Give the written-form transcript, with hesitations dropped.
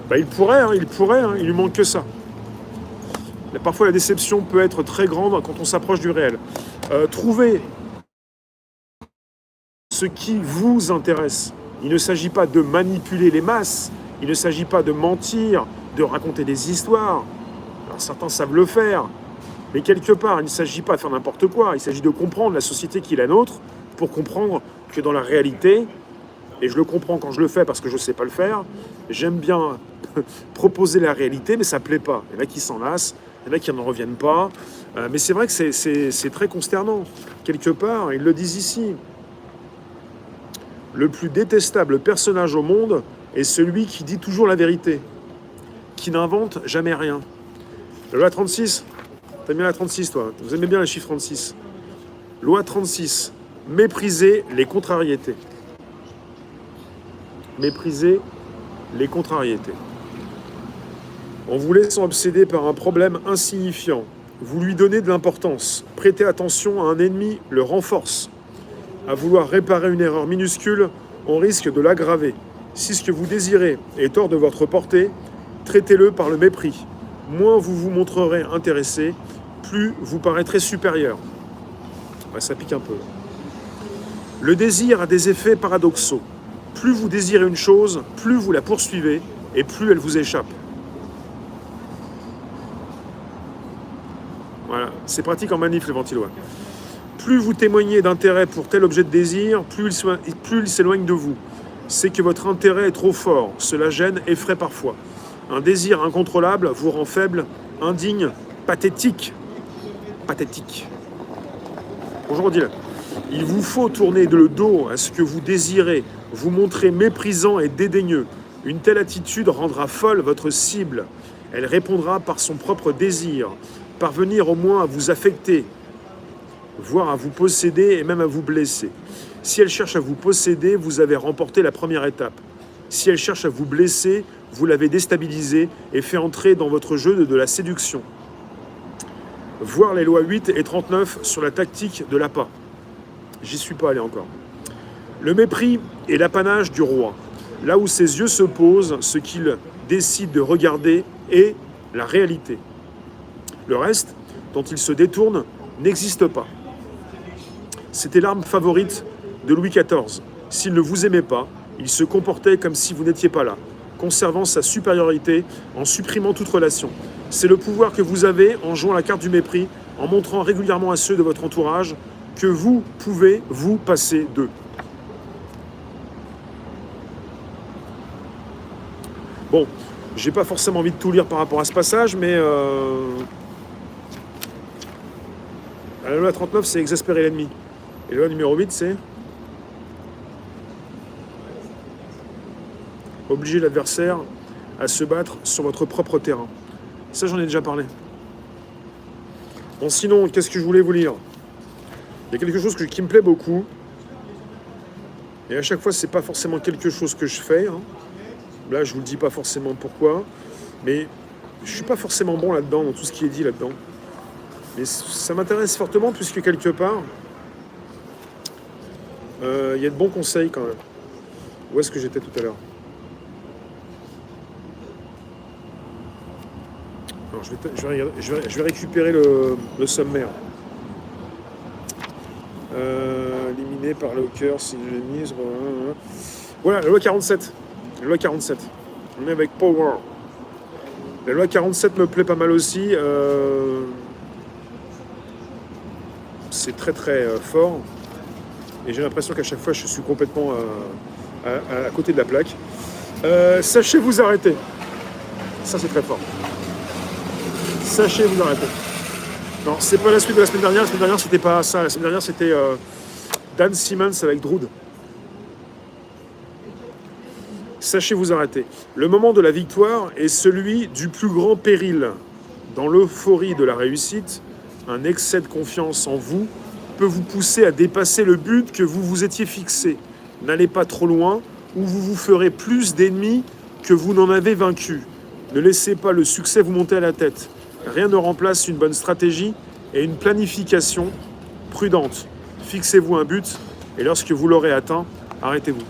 Bah, il pourrait, il lui manque que ça. Parfois, la déception peut être très grande quand on s'approche du réel. Trouvez ce qui vous intéresse. Il ne s'agit pas de manipuler les masses, il ne s'agit pas de mentir, de raconter des histoires. Alors, certains savent le faire, mais quelque part, il ne s'agit pas de faire n'importe quoi. Il s'agit de comprendre la société qui est la nôtre pour comprendre que dans la réalité, et je le comprends quand je le fais parce que je ne sais pas le faire, j'aime bien proposer la réalité, mais ça ne plaît pas. Il y en a qui s'en lassent, il y en a qui n'en reviennent pas. Mais c'est vrai que c'est très consternant. Quelque part, ils le disent ici. Le plus détestable personnage au monde est celui qui dit toujours la vérité, qui n'invente jamais rien. La loi 36, t'aimes bien la 36 toi? Vous aimez bien le chiffre 36. Loi 36, mépriser les contrariétés. Mépriser les contrariétés. En vous laissant obséder par un problème insignifiant, vous lui donnez de l'importance. Prêter attention à un ennemi le renforce. À vouloir réparer une erreur minuscule, on risque de l'aggraver. Si ce que vous désirez est hors de votre portée, traitez-le par le mépris. Moins vous vous montrerez intéressé, plus vous paraîtrez supérieur. Ouais, ça pique un peu. Le désir a des effets paradoxaux. Plus vous désirez une chose, plus vous la poursuivez et plus elle vous échappe. Voilà, c'est pratique en manif les ventilois. Plus vous témoignez d'intérêt pour tel objet de désir, plus il s'éloigne de vous. C'est que votre intérêt est trop fort, cela gêne, effraie parfois. Un désir incontrôlable vous rend faible, indigne, pathétique. Pathétique. Bonjour Odile. Il vous faut tourner le dos à ce que vous désirez, vous montrer méprisant et dédaigneux. Une telle attitude rendra folle votre cible. Elle répondra par son propre désir. Parvenir au moins à vous affecter, voire à vous posséder et même à vous blesser. Si elle cherche à vous posséder, vous avez remporté la première étape. Si elle cherche à vous blesser, vous l'avez déstabilisé et fait entrer dans votre jeu de la séduction. Voir les lois 8 et 39 sur la tactique de l'appât. J'y suis pas allé encore. Le mépris est l'apanage du roi. Là où ses yeux se posent, ce qu'il décide de regarder est la réalité. Le reste, dont il se détourne, n'existe pas. C'était l'arme favorite de Louis XIV. S'il ne vous aimait pas, il se comportait comme si vous n'étiez pas là, conservant sa supériorité en supprimant toute relation. C'est le pouvoir que vous avez en jouant la carte du mépris, en montrant régulièrement à ceux de votre entourage que vous pouvez vous passer d'eux. Bon, j'ai pas forcément envie de tout lire par rapport à ce passage, mais la loi 39, c'est exaspérer l'ennemi. Et la loi numéro 8, c'est obliger l'adversaire à se battre sur votre propre terrain. Ça, j'en ai déjà parlé. Bon, sinon, qu'est-ce que je voulais vous lire? Il y a quelque chose qui me plaît beaucoup. Et à chaque fois, c'est pas forcément quelque chose que je fais. Là, je vous le dis pas forcément pourquoi. Mais je suis pas forcément bon là-dedans, dans tout ce qui est dit là-dedans. Mais ça m'intéresse fortement puisque quelque part, il y a de bons conseils quand même. Où est-ce que j'étais tout à l'heure? Alors, je vais récupérer le sommaire. Éliminé par le cœur, si je l'ai mise. Voilà, la loi 47. La loi 47. On est avec Power. La loi 47 me plaît pas mal aussi. C'est très très fort. Et j'ai l'impression qu'à chaque fois, je suis complètement à côté de la plaque. Sachez vous arrêter. Ça, c'est très fort. Sachez vous arrêter. Non, c'est pas la suite de la semaine dernière. La semaine dernière, c'était pas ça. La semaine dernière, c'était Dan Simmons avec Drood. Sachez vous arrêter. Le moment de la victoire est celui du plus grand péril. Dans l'euphorie de la réussite, un excès de confiance en vous peut vous pousser à dépasser le but que vous vous étiez fixé. N'allez pas trop loin ou vous vous ferez plus d'ennemis que vous n'en avez vaincu. Ne laissez pas le succès vous monter à la tête. Rien ne remplace une bonne stratégie et une planification prudente. Fixez-vous un but et lorsque vous l'aurez atteint, arrêtez-vous.